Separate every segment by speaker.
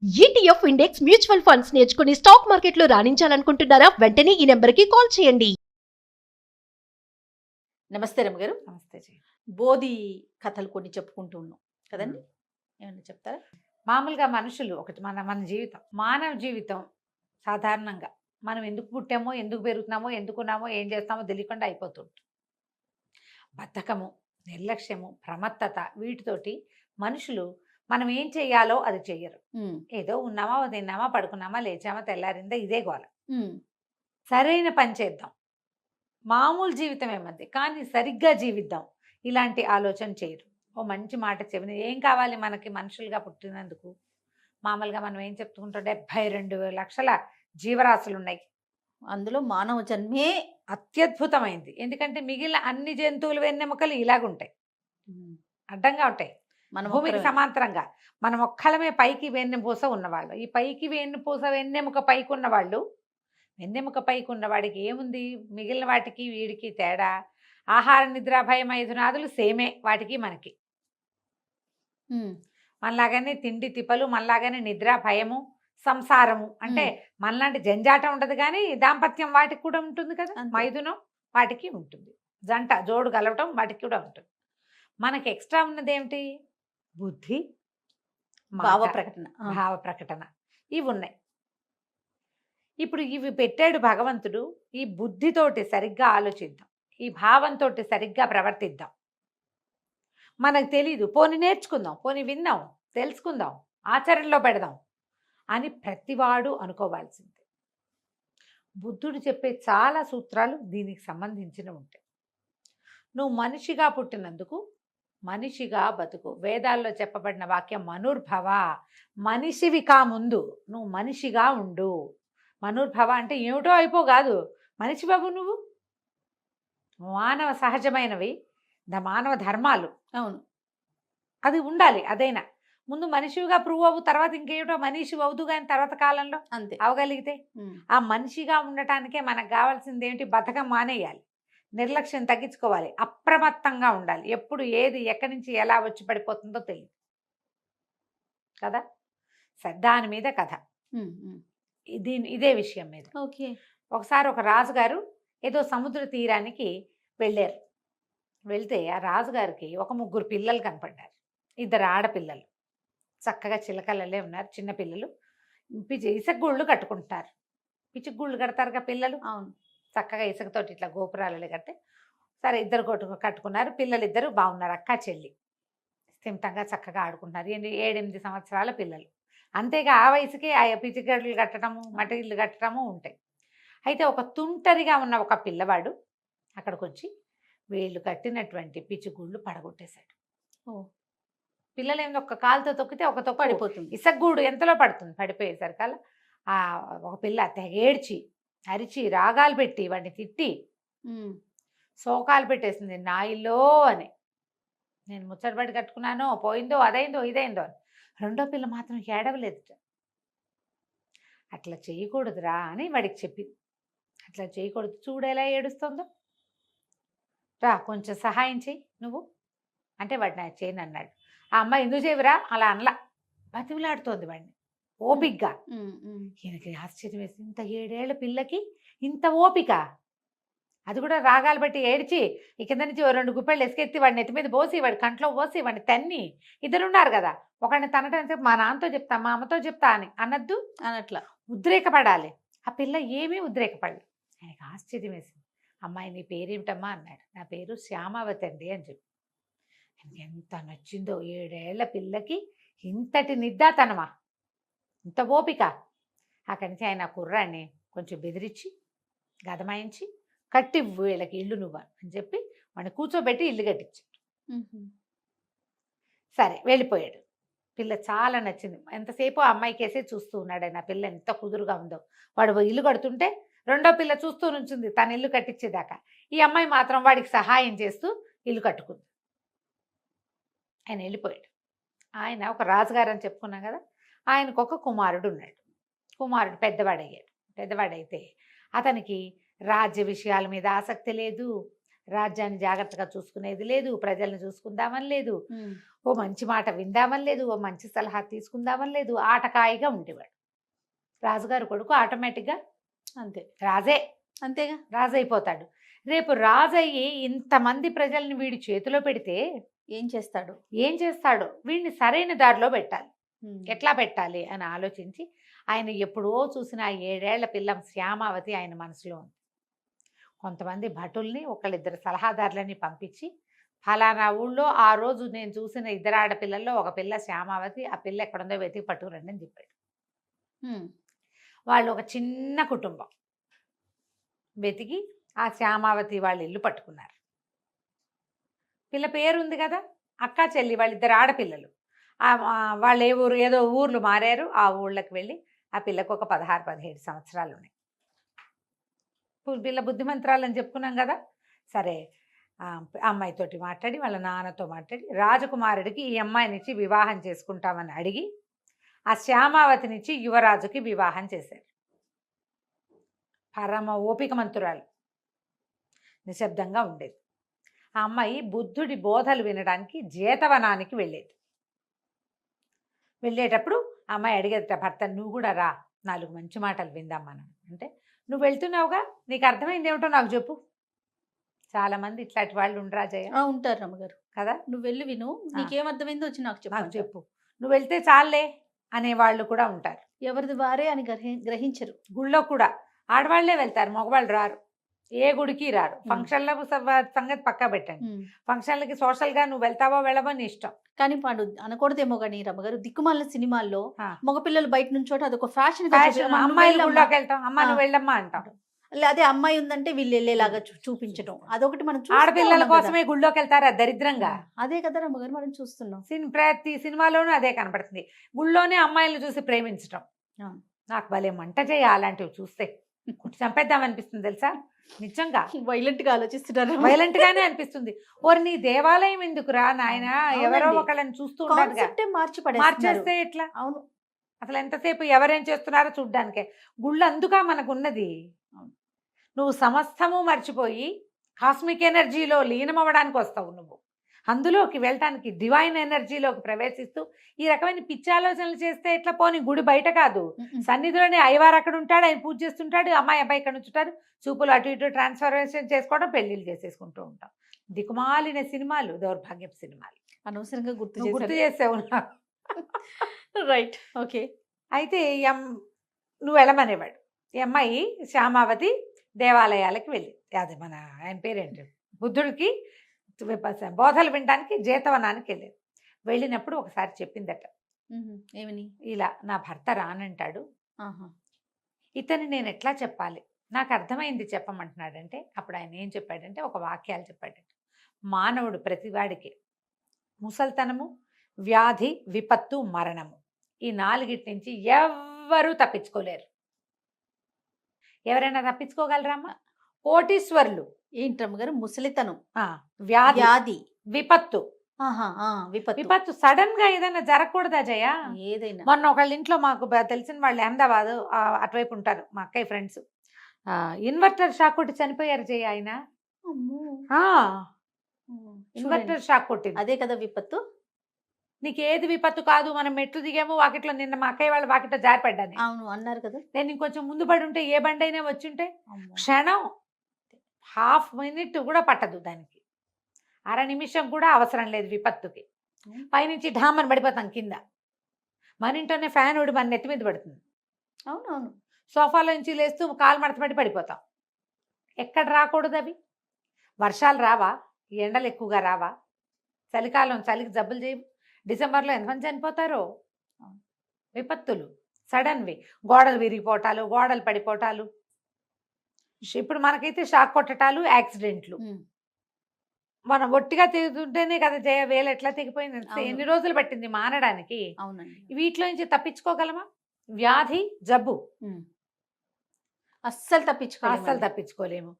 Speaker 1: ETF index mutual funds నేర్చుకుని stock మార్కెట్లో రాణించాలనుకుంటున్నారా? వెంటనే ఈ నెంబర్కి కాల్ చేయండి. నమస్తే రమ్మగారు.
Speaker 2: నమస్తే జీ.
Speaker 1: బోధి కథలు కొన్ని చెప్పుకుంటూ ఉన్నాం కదండి, ఏమన్నా చెప్తారా?
Speaker 2: మామూలుగా మనుషులు ఒకటి మన జీవితం, మానవ జీవితం సాధారణంగా మనం ఎందుకు పుట్టామో, ఎందుకు పెరుగుతున్నామో, ఎందుకున్నామో, ఏం చేస్తామో తెలియకుండా అయిపోతుంది. బద్ధకము, నిర్లక్ష్యము, ప్రమత్తత వీటితోటి మనుషులు మనం ఏం చెయ్యాలో అది చెయ్యరు. ఏదో ఉన్నామా, తిన్నామా, పడుకున్నామా, లేచామా, తెల్లారిందా, ఇదే గోల. సరైన పని చేద్దాం, మామూలు జీవితం ఏమంది కానీ సరిగ్గా జీవిద్దాం, ఇలాంటి ఆలోచన చేయరు. ఓ మంచి మాట చెప్పిన ఏం కావాలి మనకి మనుషులుగా పుట్టినందుకు? మామూలుగా మనం ఏం చెప్పుకుంటాం, 72 లక్షల జీవరాశులు ఉన్నాయి.
Speaker 1: అందులో మానవ జన్మే
Speaker 2: అత్యద్భుతమైంది. ఎందుకంటే మిగిలిన అన్ని జంతువులు వెన్నెముకలు ఇలాగుంటాయి, అడ్డంగా ఉంటాయి,
Speaker 1: మన
Speaker 2: భూమికి సమాంతరంగా. మనం ఒక్కలమే పైకి వెన్నెపూస ఉన్నవాళ్ళు. ఈ పైకి వెన్నెపూస వెన్నెముక పైకి ఉన్నవాళ్ళు, వెన్నెముక పైకి ఉన్నవాడికి ఏముంది, మిగిలిన వాటికి వీడికి తేడా? ఆహార నిద్ర భయం ఐదునాదులు సేమే వాటికి మనకి. మనలాగానే తిండి తిప్పలు, మనలాగానే నిద్ర భయము, సంసారము అంటే మనలాంటి జంజాటం ఉండదు, కానీ దాంపత్యం వాటికి కూడా ఉంటుంది కదా, మైథునం వాటికి ఉంటుంది, జంట జోడు కలవటం వాటికి కూడా ఉంటుంది. మనకి ఎక్స్ట్రా ఉన్నది ఏమిటి? బుద్ధి,
Speaker 1: భావ ప్రకటన.
Speaker 2: భావ ప్రకటన ఇవి ఉన్నాయి. ఇప్పుడు ఇవి పెట్టాడు భగవంతుడు. ఈ బుద్ధితోటి సరిగ్గా ఆలోచిద్దాం, ఈ భావంతో సరిగ్గా ప్రవర్తిద్దాం. మనకు తెలీదు, పోని నేర్చుకుందాం, పోని విందాం, తెలుసుకుందాం, ఆచరణలో పెడదాం అని ప్రతివాడు అనుకోవాల్సిందే. బుద్ధుడు చెప్పే చాలా సూత్రాలు దీనికి సంబంధించిన ఉంటాయి. నువ్వు మనిషిగా పుట్టినందుకు మనిషిగా బతుకు. వేదాల్లో చెప్పబడిన వాక్యం మనుర్భవ, మనిషివి కా ముందు నువ్వు మనిషిగా ఉండు. మనుర్భవ అంటే ఏమిటో అయిపో కాదు, మనిషి బాబు నువ్వు. మానవ సహజమైనవి మానవ ధర్మాలు,
Speaker 1: అవును,
Speaker 2: అది ఉండాలి. అదైనా ముందు మనిషిగా ప్రూవ్ అవ్వు, తర్వాత ఇంకేమిటో మనిషి అవుదు, కానీ తర్వాత కాలంలో
Speaker 1: అంతే
Speaker 2: అవగలిగితే. ఆ మనిషిగా ఉండటానికే మనకు కావాల్సింది ఏమిటి? బద్ధకం మానేయాలి, నిర్లక్ష్యం తగ్గించుకోవాలి, అప్రమత్తంగా ఉండాలి. ఎప్పుడు ఏది ఎక్కడి నుంచి ఎలా వచ్చి పడిపోతుందో తెలియదు కదా. దాని మీద కథ, ఇదే విషయం మీద.
Speaker 1: ఓకే.
Speaker 2: ఒకసారి ఒక రాజుగారు ఏదో సముద్ర తీరానికి వెళ్ళారు. వెళ్తే ఆ రాజుగారికి ఒక 3 పిల్లలు కనపడ్డారు. 2 ఆడపిల్లలు, చక్కగా చిలకలలే ఉన్నారు, చిన్న పిల్లలు. ఇసుకగూళ్ళు కట్టుకుంటారు. పిచ్చుగూళ్ళు కడతారుగా పిల్లలు.
Speaker 1: అవును,
Speaker 2: చక్కగా ఇసుకతోటి ఇట్లా గోపురాలు కడితే సరే, 2 కట్టుకున్నారు. పిల్లలు 2 బాగున్నారు, అక్క చెల్లి, స్థిమితంగా చక్కగా ఆడుకుంటున్నారు. 7-8 సంవత్సరాల పిల్లలు. అంతేగా ఆ వయసుకే ఆ పిచ్చిగడ్డలు కట్టడము, మట్టి ఇల్లు కట్టడము ఉంటాయి. అయితే ఒక తుంటరిగా ఉన్న ఒక పిల్లవాడు అక్కడికి వచ్చి వీళ్ళు కట్టినటువంటి పిచ్చిగూళ్ళు పడగొట్టేశాడు. పిల్లలు ఏందో ఒక కాలుతో తొక్కితే ఒక తొక్కు
Speaker 1: పడిపోతుంది.
Speaker 2: ఇసగూడు ఎంతలో పడుతుంది, పడిపోయేసరికల్లా ఒక పిల్ల తెగేడ్చి అరిచి రాగాలు పెట్టి వాడిని తిట్టి శోకాలు పెట్టేసింది. నా ఇల్లో అని, నేను ముచ్చటపడి కట్టుకున్నానో, పోయిందో, అదైందో, ఇదైందో అని. రెండో పిల్ల మాత్రం ఏడవలేదు. అట్లా చేయకూడదురా అని వాడికి చెప్పింది. అట్లా చేయకూడదు, చూడేలా ఏడుస్తుందో, రా కొంచెం సహాయం చెయ్యి నువ్వు అంటే వాడు నా చేయను అన్నాడు. ఆ అమ్మాయి ఎందుకు చేయవురా అలా అనలా, బతిమిలాడుతోంది వాడిని ఓపికగా. ఈయనకి ఆశ్చర్యం వేసి, ఇంత 7 ఏళ్ల పిల్లకి ఇంత ఓపిక, అది కూడా రాగాలు బట్టి ఏడ్చి ఈ కింద నుంచి 2 గుప్పెళ్ళు ఎసుకెత్తి వాడిని ఎత్తి మీద పోసి, వాడి కంట్లో పోసి, వాడిని తన్ని. 2 ఉన్నారు కదా, ఒకడిని తనటం మా నాన్నతో చెప్తా, మా అమ్మతో చెప్తా అని అనద్దు,
Speaker 1: అనట్లా
Speaker 2: ఉద్రేకపడాలి. ఆ పిల్ల ఏమీ ఉద్రేకపడలేదు. ఆయనకి ఆశ్చర్యం వేసింది. అమ్మాయి నీ పేరేమిటమ్మా అన్నాడు. నా పేరు శ్యామావతి అండి అని చెప్పి. ఆయనకి ఎంత నచ్చిందో, 7 ఏళ్ల పిల్లకి ఇంతటి నిద్దాతనమా, ఇంత ఓపిక. అక్కడి నుంచి ఆయన కుర్రాన్ని కొంచెం బెదిరించి గదమాయించి, కట్టి వీళ్ళకి ఇల్లు నువ్వు అని చెప్పి వాడిని కూర్చోబెట్టి ఇల్లు కట్టించాడు. సరే వెళ్ళిపోయాడు. పిల్ల చాలా నచ్చింది. ఎంతసేపు ఆ అమ్మాయికేసే చూస్తూ ఉన్నాడు ఆయన. పిల్ల ఎంత కుదురుగా ఉందో. వాడు ఇల్లు కడుతుంటే రెండో పిల్ల చూస్తూ నుంచింది తను ఇల్లు కట్టించేదాకా. ఈ అమ్మాయి మాత్రం వాడికి సహాయం చేస్తూ ఇల్లు కట్టుకుంది. ఆయన వెళ్ళిపోయాడు. ఆయన ఒక రాజుగారు అని చెప్పుకున్నాం కదా, ఆయనకు ఒక కుమారుడు ఉన్నాడు. కుమారుడు పెద్దవాడయ్యాడు. పెద్దవాడైతే అతనికి రాజ్య విషయాల మీద ఆసక్తి లేదు, రాజ్యాన్ని జాగ్రత్తగా చూసుకునేది లేదు, ప్రజల్ని చూసుకుందామని లేదు, ఓ మంచి మాట విందామని లేదు, ఓ మంచి సలహా తీసుకుందామని లేదు, ఆటకాయిగా ఉండేవాడు. రాజుగారు కొడుకు ఆటోమేటిక్గా
Speaker 3: అంతే
Speaker 2: రాజే,
Speaker 3: అంతేగా.
Speaker 2: రాజు అయిపోతాడు. రేపు రాజయ్యి ఇంతమంది ప్రజల్ని వీడి చేతిలో పెడితే
Speaker 3: ఏం చేస్తాడు?
Speaker 2: ఏం చేస్తాడో, వీడిని సరైన దారిలో పెట్టాలి. ఎట్లా పెట్టాలి అని ఆలోచించి ఆయన ఎప్పుడో చూసిన ఆ 7 ఏళ్ల పిల్ల శ్యామావతి ఆయన మనసులో ఉంది. కొంతమంది భటుల్ని, ఒకళ్ళిద్దరు సలహాదారులని పంపించి, ఫలానా ఊళ్ళో ఆ రోజు నేను చూసిన 2 ఆడపిల్లల్లో ఒక పిల్ల శ్యామావతి, ఆ పిల్ల ఎక్కడుందో వెతికి పట్టుకురండి అని చెప్పాడు. వాళ్ళు ఒక చిన్న కుటుంబం, వెతికి ఆ శ్యామావతి వాళ్ళ ఇల్లు పట్టుకున్నారు. పిల్ల పేరుంది కదా, అక్క చెల్లి, వాళ్ళిద్దరు ఆడపిల్లలు. వాళ్ళు ఏ ఊరు, ఏదో ఊర్లు మారారు, ఆ ఊళ్ళకి వెళ్ళి ఆ పిల్లకు ఒక 16-17 సంవత్సరాలు ఉన్నాయి. పిల్ల బుద్ధిమంత్రాలు అని చెప్పుకున్నాం కదా. సరే, అమ్మాయితోటి మాట్లాడి, వాళ్ళ నాన్నతో మాట్లాడి, రాజకుమారుడికి ఈ అమ్మాయినిచ్చి వివాహం చేసుకుంటామని అడిగి ఆ శ్యామావతినిచ్చి యువరాజుకి వివాహం చేశారు. పరమ ఓపికమంతురాలు, నిశ్శబ్దంగా ఉండేది. ఆ అమ్మాయి బుద్ధుడి బోధలు వినడానికి జేతవనానికి వెళ్ళేది. వెళ్ళేటప్పుడు ఆ అమ్మాయి అడిగేదట భర్త, నువ్వు కూడా రా, 4 మంచి మాటలు విందాం మనం అంటే, నువ్వు వెళ్తున్నావుగా, నీకు అర్థమైంది ఏమిటో నాకు చెప్పు. చాలా మంది ఇట్లాంటి వాళ్ళు ఉండరా జయ?
Speaker 3: ఉంటారు రమ్మగారు
Speaker 2: కదా.
Speaker 3: నువ్వు వెళ్ళి విను, నీకేం అర్థమైందో వచ్చి నాకు
Speaker 2: చెప్పు, నువ్వు వెళ్తే చాలే అనే వాళ్ళు కూడా ఉంటారు.
Speaker 3: ఎవరిది వారే అని గ్రహించరు.
Speaker 2: గుళ్ళో కూడా ఆడవాళ్లే వెళ్తారు, మగవాళ్ళు రారు. ఏ గుడికి రారు. ఫంక్షన్ల సంగతి పక్కా పెట్టండి. ఫంక్షన్లకి సోషల్గా నువ్వు వెళ్తావో వెళ్ళవో నీ ఇష్టం.
Speaker 3: కానీ వాడు అనకూడదేమో కానీ రమ్మగారు, దిక్కుమాలిన సినిమాల్లో మగపిల్లలు బయట నుంచోట అదొక ఫ్యాషన్.
Speaker 2: అమ్మాయిలు గుళ్ళోకి వెళ్తాం, అమ్మ నువ్వు వెళ్ళమ్మా అంటాం.
Speaker 3: అదే అమ్మాయి ఉందంటే వీళ్ళు వెళ్ళేలాగా చూపించడం, అదొకటి మనం
Speaker 2: ఆడపిల్లల కోసమే గుళ్ళోకి వెళ్తారా దరిద్రంగా.
Speaker 3: అదే కదా రమ్మగారు మనం చూస్తున్నాం.
Speaker 2: ప్రతి సినిమాలోనూ అదే కనపడుతుంది. గుళ్ళోనే అమ్మాయిలను చూసి ప్రేమించడం. నాకు భలే మంట చేయ అలాంటివి చూస్తే, చంపేద్దాం అనిపిస్తుంది తెలుసా. నిజంగా
Speaker 3: వైలెంట్ గా ఆలోచిస్తున్నారు.
Speaker 2: వైలెంట్ గానే అనిపిస్తుంది. ఓరి నీ దేవాలయం ఎందుకురా నాయన, ఎవరో ఒకళ్ళని చూస్తూ ఉండాలి, మార్చేస్తే ఎట్లా. అవును, అసలు ఎంతసేపు ఎవరేం చేస్తున్నారో చూడ్డానికే. గుళ్ళు అందుగా మనకు ఉన్నది. నువ్వు సమస్తము మర్చిపోయి కాస్మిక్ ఎనర్జీలో లీనమవ్వడానికి వస్తావు. నువ్వు అందులోకి వెళ్ళటానికి, డివైన్ ఎనర్జీలోకి ప్రవేశిస్తూ ఈ రకమైన పిచ్చి ఆలోచనలు చేస్తే ఎట్లా. పోనీ గుడి బయట కాదు, సన్నిధిలోనే అయ్యవారు అక్కడ ఉంటాడు, ఆయన పూజ చేస్తుంటాడు, అమ్మాయి అబ్బాయి ఇక్కడ నుంచుంటారు, చూపులు అటు ఇటు ట్రాన్స్ఫర్మేషన్ చేసుకోవడం, పెళ్లిళ్ళు చేసేసుకుంటూ ఉంటాం. దిక్కుమాలిన సినిమాలు, దౌర్భాగ్యపు సినిమాలు.
Speaker 3: అనవసరంగా
Speaker 2: గుర్తు చేసావు నాకు.
Speaker 3: Right, okay.
Speaker 2: అయితే నువ్వు వెళ్ళమనేవాడు. ఈ అమ్మాయి శ్యామావతి దేవాలయాలకి వెళ్ళి, అది మన ఆయన పేరేంటి, బుద్ధుడికి బోధలు వినడానికి జేతవనానికి వెళ్ళేది. వెళ్ళినప్పుడు ఒకసారి చెప్పిందట,
Speaker 3: ఏమని, ఇలా
Speaker 2: నా భర్త రానంటాడు, ఇతని నేను ఎట్లా చెప్పాలి, నాకు అర్థమైంది చెప్పమంటున్నాడంటే. అప్పుడు ఆయన ఏం చెప్పాడంటే, ఒక వాక్యాలు చెప్పాడంటే, మానవుడు ప్రతివాడికి ముసల్తనము, వ్యాధి, విపత్తు, మరణము, ఈ 4 నుంచి ఎవ్వరూ తప్పించుకోలేరు. ఎవరైనా తప్పించుకోగలరామ్మా? కోటీశ్వర్లు.
Speaker 3: ఏంటమ్మ గారు? ముసలితనం,
Speaker 2: వ్యాధి, విపత్తు.
Speaker 3: విపత్తు
Speaker 2: సడన్ గా ఏదైనా జరగకూడదా జయ?
Speaker 3: ఏదైనా.
Speaker 2: మొన్న ఒకళ్ళ ఇంట్లో మాకు తెలిసిన వాళ్ళు అహ్మదాబాద్ అటువైపు ఉంటారు, మా అక్కయ్య ఫ్రెండ్స్. ఇన్వర్టర్ షాక్ కొట్టి చనిపోయారు జయ. ఆయన ఇన్వర్టర్ షాక్ కొట్టింది.
Speaker 3: అదే కదా విపత్తు.
Speaker 2: నీకు ఏది విపత్తు కాదు. మనం మెట్లు దిగాము వాకిట్లో, నిన్న మా అక్కయ్య వాళ్ళ వాకిట్లో జారిపడ్డాను.
Speaker 3: అవును అన్నారు కదా.
Speaker 2: నేను ఇంకొంచెం ముందు పడి ఉంటే ఏ బండి అయినా వచ్చుంటే, క్షణం, హాఫ్ మినిట్ కూడా పట్టదు దానికి, 1/2 నిమిషం కూడా అవసరం లేదు విపత్తుకి. పైనుంచి ఢామని పడిపోతాం కింద. మన ఇంట్లోనే ఫ్యాన్ ఊడి మన నెత్తి మీద పడుతుంది.
Speaker 3: అవునవును.
Speaker 2: సోఫాలో నుంచి లేస్తూ కాలు మడతపడి పడిపోతాం. ఎక్కడ రాకూడదు అవి. వర్షాలు రావా, ఎండలు ఎక్కువగా రావా, చలికాలం చలికి జబ్బులు చేయవు. డిసెంబర్లో ఎంతమంది చనిపోతారో. విపత్తులు సడన్వి, గోడలు విరిగిపోవటాలు, గోడలు పడిపోవటాలు. ఇప్పుడు మనకైతే షాక్ కొట్టటాలు, యాక్సిడెంట్లు. మనం ఒట్టిగా తిరుగుతుంటేనే కదా జయ వేలు ఎట్లా తెగిపోయింది. ఎన్ని రోజులు పట్టింది మానడానికి. వీటిలో నుంచి తప్పించుకోగలమా? వ్యాధి, జబ్బు
Speaker 3: అస్సలు
Speaker 2: తప్పించుకోలేము.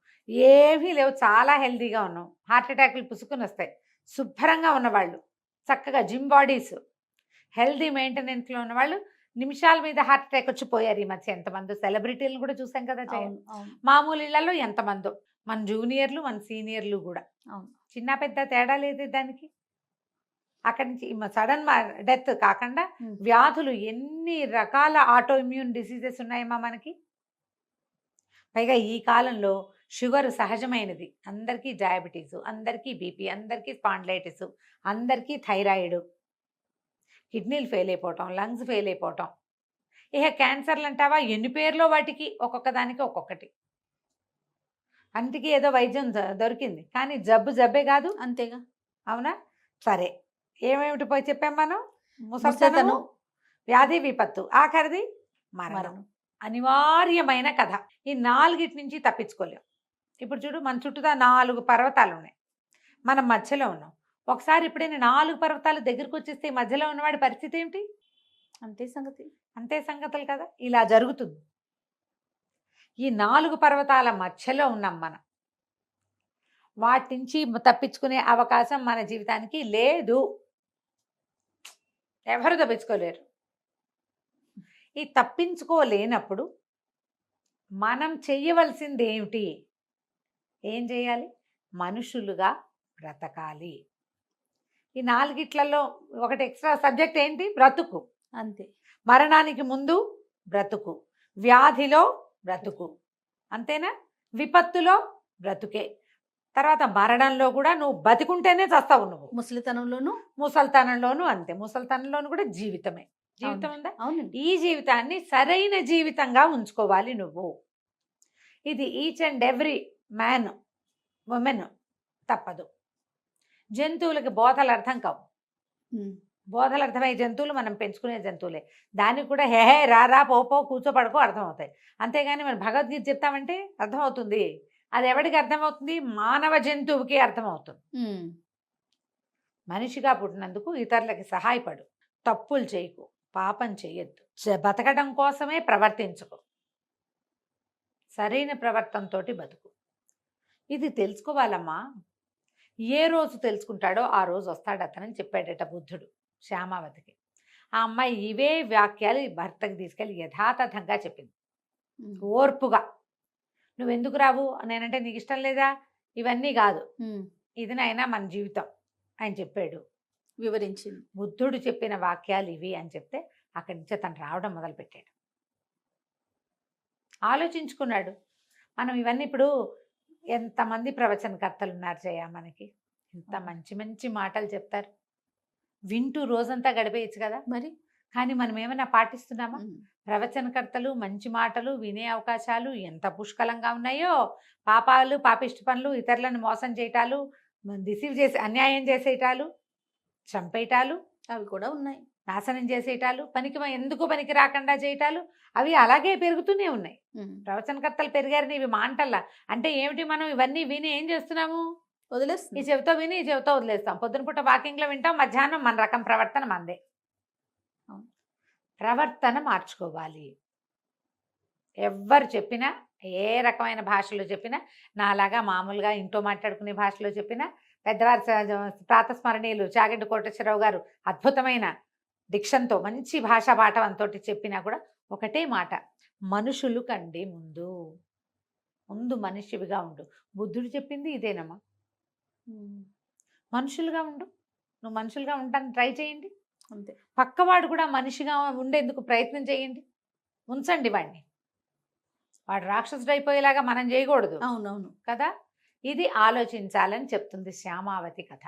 Speaker 2: ఏమీ లేవు, చాలా హెల్తీగా ఉన్నాం. హార్ట్ అటాక్లు పుసుకుని వస్తాయి. శుభ్రంగా ఉన్నవాళ్ళు, చక్కగా జిమ్ బాడీస్, హెల్తీ మెయింటెనెన్స్లో ఉన్నవాళ్ళు నిమిషాల మీద హార్ట్ అటాక్ వచ్చి పోయారు ఈ మధ్య ఎంతమంది సెలబ్రిటీలను కూడా చూసాం కదా జయ.
Speaker 3: అవును అవును
Speaker 2: మామూలు ఇళ్లలో ఎంతమందో, మన జూనియర్లు మన సీనియర్లు కూడా,
Speaker 3: అవును
Speaker 2: చిన్న పెద్ద తేడా లేదు దానికి. అక్కడి నుంచి సడన్ డెత్ కాకుండా
Speaker 3: ఉమ్.
Speaker 2: వ్యాధులు ఎన్ని రకాల ఆటో ఇమ్యూన్ డిసీజెస్ ఉన్నాయమ్మా మనకి. పైగా ఈ కాలంలో షుగర్ సహజమైనది, అందరికీ డయాబెటీస్, అందరికీ బీపీ, అందరికీ స్పాండ్లైటిస్, అందరికీ థైరాయిడ్, కిడ్నీలు ఫెయిల్ అయిపోవటం, లంగ్స్ ఫెయిల్ అయిపోవటం, ఇక క్యాన్సర్లు అంటావా ఎన్ని పేర్లో వాటికి, ఒక్కొక్క దానికి ఒక్కొక్కటి. అంటికి ఏదో వైద్యం దొరికింది, కానీ జబ్బు జబ్బే కాదు.
Speaker 3: అంతేగా.
Speaker 2: అవునా? సరే, ఏమేమిటి పోయి చెప్పాం మనం?
Speaker 3: ముసలితనం,
Speaker 2: ముసలితనం, వ్యాధి విపత్తు, ఆఖరిది మరణం.
Speaker 3: మరణం.
Speaker 2: అనివార్యమైన కథ. ఈ నాలుగిటి నుంచి తప్పించుకోలేం. ఇప్పుడు చూడు, మన చుట్టూతా 4 పర్వతాలు ఉన్నాయి, మనం మధ్యలో ఉన్నాం. ఒకసారి ఇప్పుడైనా 4 పర్వతాలు దగ్గరికి వచ్చేస్తే ఈ మధ్యలో ఉన్నవాడి పరిస్థితి ఏమిటి?
Speaker 3: అంతే సంగతి.
Speaker 2: అంతే సంగతులు కదా. ఇలా జరుగుతుంది. ఈ 4 పర్వతాల మధ్యలో ఉన్నాం మనం. వాటి నుంచి తప్పించుకునే అవకాశం మన జీవితానికి లేదు. ఎవరు తప్పించుకోలేరు. ఈ తప్పించుకోలేనప్పుడు మనం చెయ్యవలసింది ఏమిటి? ఏం చేయాలి? మనుషులుగా బ్రతకాలి. ఈ 4గిట్లలో ఒకటి ఎక్స్ట్రా సబ్జెక్ట్ ఏంటి? బ్రతుకు.
Speaker 3: అంతే.
Speaker 2: మరణానికి ముందు బ్రతుకు, వ్యాధిలో బ్రతుకు, అంతేనా? విపత్తులో బ్రతుకే. తర్వాత మరణంలో కూడా నువ్వు బతికుంటేనే చస్తావు నువ్వు.
Speaker 3: ముసలితనంలోను,
Speaker 2: ముసల్తనంలోను అంతే. ముసల్తనంలోను కూడా జీవితమే. జీవితం ఉందా?
Speaker 3: అవునండి.
Speaker 2: ఈ జీవితాన్ని సరైన జీవితంగా ఉంచుకోవాలి నువ్వు. ఇది each and every man, women తప్పదు. జంతువులకి బోధలు అర్థం కావు. బోధలు అర్థమయ్యే జంతువులు మనం పెంచుకునే జంతువులే. దానికి కూడా హే హే రా పో కూర్చో పడుకో అర్థమవుతాయి. అంతేగాని మనం భగవద్గీత చెప్తామంటే అర్థమవుతుంది. అది ఎవరికి అర్థమవుతుంది? మానవ జంతువుకి అర్థమవుతుంది. మనిషిగా పుట్టినందుకు ఇతరులకి సహాయపడు, తప్పులు చేయకు, పాపం చేయొద్దు, బతకడం కోసమే ప్రవర్తించుకో, సరైన ప్రవర్తనతో బతుకు. ఇది తెలుసుకోవాలమ్మా. ఏ రోజు తెలుసుకుంటాడో ఆ రోజు వస్తాడు అతనని చెప్పాడట బుద్ధుడు శ్యామావతికి. ఆ అమ్మాయి ఇవే వాక్యాలు భర్తకి తీసుకెళ్ళి యథాతథంగా చెప్పింది, ఓర్పుగా. నువ్వెందుకు రావు? నేనంటే నీకు ఇష్టం లేదా? ఇవన్నీ కాదు, ఇది నైనా మన జీవితం ఆయన చెప్పాడు,
Speaker 3: వివరించింది.
Speaker 2: బుద్ధుడు చెప్పిన వాక్యాలు ఇవి అని చెప్తే అక్కడి నుంచి తను రావడం మొదలుపెట్టాడు. ఆలోచించుకున్నాడు. మనం ఇవన్నీ ఇప్పుడు ఎంతమంది ప్రవచనకర్తలు ఉన్నారు జయ మనకి, ఎంత మంచి మంచి మాటలు చెప్తారు, వింటూ రోజంతా గడిపేయచ్చు కదా మరి. కానీ మనం ఏమైనా పాటిస్తున్నామా? ప్రవచనకర్తలు మంచి మాటలు వినే అవకాశాలు ఎంత పుష్కలంగా ఉన్నాయో. పాపాలు, పాపిష్టి పనులు, ఇతరులను మోసం చేయటాలు, డిసీవ్ చేసి అన్యాయం చేసేటాలు, చంపేయటాలు
Speaker 3: అవి కూడా ఉన్నాయి,
Speaker 2: నాశనం చేసేటాలు, ఎందుకు పనికి రాకుండా చేయటాలు, అవి అలాగే పెరుగుతూనే ఉన్నాయి. ప్రవచనకర్తలు పెరిగారని ఇవి మాంటల్లా. అంటే ఏమిటి? మనం ఇవన్నీ విని ఏం చేస్తున్నాము?
Speaker 3: వదిలేస్తాం.
Speaker 2: ఈ చెవితో విని ఈ చెవితో వదిలేస్తాం. పొద్దున పూట వాకింగ్లో వింటాం, మధ్యాహ్నం మన రకం ప్రవర్తన మందే. ప్రవర్తన మార్చుకోవాలి. ఎవ్వరు చెప్పినా, ఏ రకమైన భాషలో చెప్పినా, నాలాగా మామూలుగా ఇంట్లో మాట్లాడుకునే భాషలో చెప్పినా, పెద్దవారి ప్రాతస్మరణీయులు చాగంటి కోటేశ్వరరావు గారు అద్భుతమైన డిక్షన్తో మంచి భాషా పాఠవంతో చెప్పినా కూడా ఒకటే మాట, మనుషులు కండి ముందు మనిషివిగా ఉండు. బుద్ధుడు చెప్పింది ఇదేనమ్మా, మనుషులుగా ఉండు. నువ్వు మనుషులుగా ఉండటానికి ట్రై చేయండి.
Speaker 3: అంతే.
Speaker 2: పక్కవాడు కూడా మనిషిగా ఉండేందుకు ప్రయత్నం చేయండి, ఉంచండి వాడిని. వాడు రాక్షసుడు అయిపోయేలాగా మనం చేయకూడదు.
Speaker 3: అవునవును
Speaker 2: కదా. ఇది ఆలోచించాలని చెప్తుంది శ్యామావతి కథ.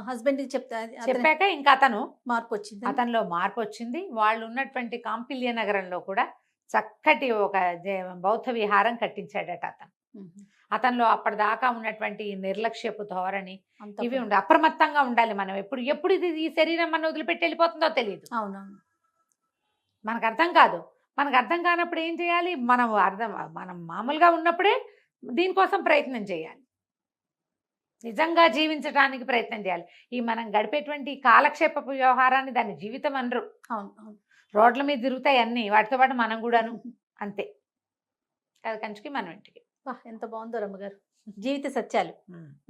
Speaker 3: హస్బెండ్
Speaker 2: చెప్పాక ఇంకా
Speaker 3: అతనిలో
Speaker 2: మార్పు వచ్చింది. వాళ్ళు ఉన్నటువంటి కాంపిల్య నగరంలో కూడా చక్కటి ఒక బౌద్ధ విహారం కట్టించాడట అతను. అతనిలో అప్పటిదాకా ఉన్నటువంటి నిర్లక్ష్యపు ధోరణి ఇవి ఉండాలి. అప్రమత్తంగా ఉండాలి మనం. ఎప్పుడు ఇది ఈ శరీరం మనం వదిలిపెట్టి వెళ్ళిపోతుందో తెలియదు.
Speaker 3: అవునవును,
Speaker 2: మనకు అర్థం కాదు. మనకు అర్థం కానప్పుడు ఏం చేయాలి? మనం మామూలుగా ఉన్నప్పుడే దీనికోసం ప్రయత్నం చేయాలి, నిజంగా జీవించడానికి ప్రయత్నం చేయాలి. ఈ మనం గడిపేటువంటి కాలక్షేప వ్యవహారాన్ని దాన్ని జీవితం అనరు.
Speaker 3: అవును,
Speaker 2: రోడ్ల మీద తిరుగుతాయి అన్నీ, వాటితో పాటు మనం కూడాను అంతే. అది కంచుకి మనం ఇంటికి.
Speaker 3: ఎంత బాగుందో రమ్మగారు, జీవిత సత్యాలు.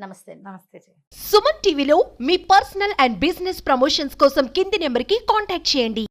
Speaker 3: నమస్తే.
Speaker 2: నమస్తే.
Speaker 1: సుమన్ టీవీలో మీ పర్సనల్ అండ్ బిజినెస్ ప్రమోషన్స్ కోసం కింది నెంబర్కి కాంటాక్ట్ చేయండి.